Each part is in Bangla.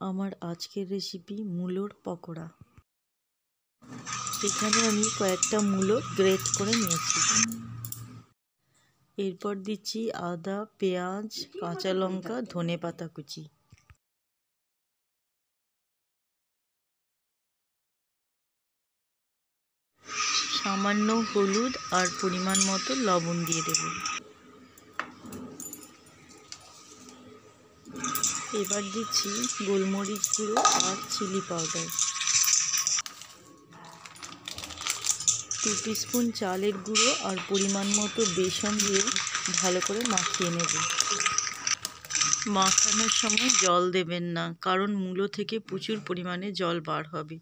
আমার আজকের রেসিপি মূলোর পকোড়া। এখানে আমি কয়েকটা মূলো গ্রেট করে নিয়েছি। এরপর দিচ্ছি আদা, পেঁয়াজ, কাঁচা লঙ্কা, ধনেপাতা কুচি। সামান্য হলুদ আর পরিমাণ মতো লবণ দিয়ে দেব। এবার দিচ্ছি গোলমরিচ গুঁড়ো আর চিলি পাউডার। 2 টিস্পুন চালের গুঁড়ো আর পরিমাণ মতো বেসন দিয়ে ভালো করে মাখিয়ে নেব। মাখানোর সময় জল দেবেন না, কারণ মূলো থেকে প্রচুর পরিমাণে জল বার হবে,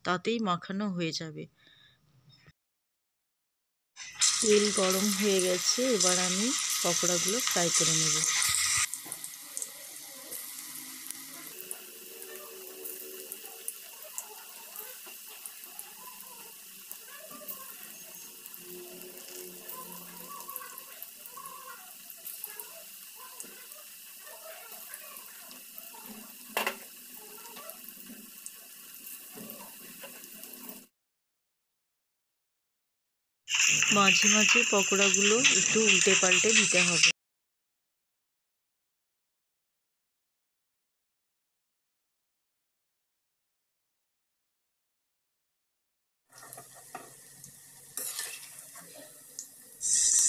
তাতেই মাখানো হয়ে যাবে। তেল গরম হয়ে গেছে, এবার আমি পকোড়াগুলো ফ্রাই করে নেব। মাঝে মাঝে পকোড়াগুলো একটু উল্টে পাল্টে দিতে হবে।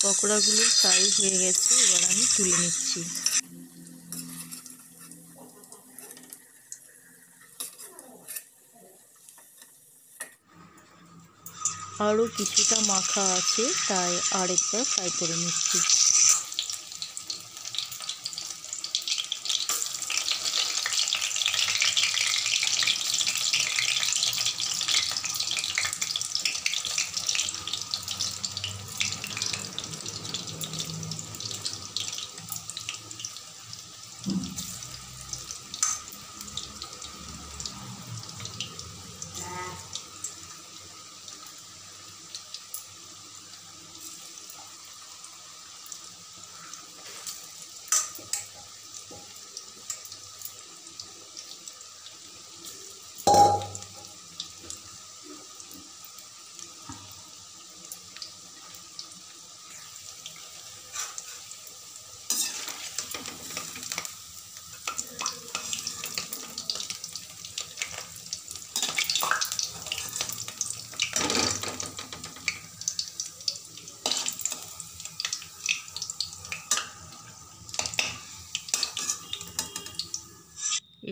পকোড়াগুলো ফ্রাই হয়ে গেছে, এবার আমি তুলে নিচ্ছি। আরও কিছুটা মাখা আছে, তাই আরেকটা ফ্রাই করে নিচ্ছি।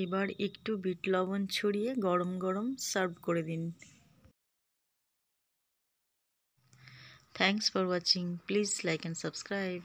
এবার একটু বিট লবণ ছড়িয়ে গরম গরম সার্ভ করে দিন। Thanks for watching. Please like and subscribe.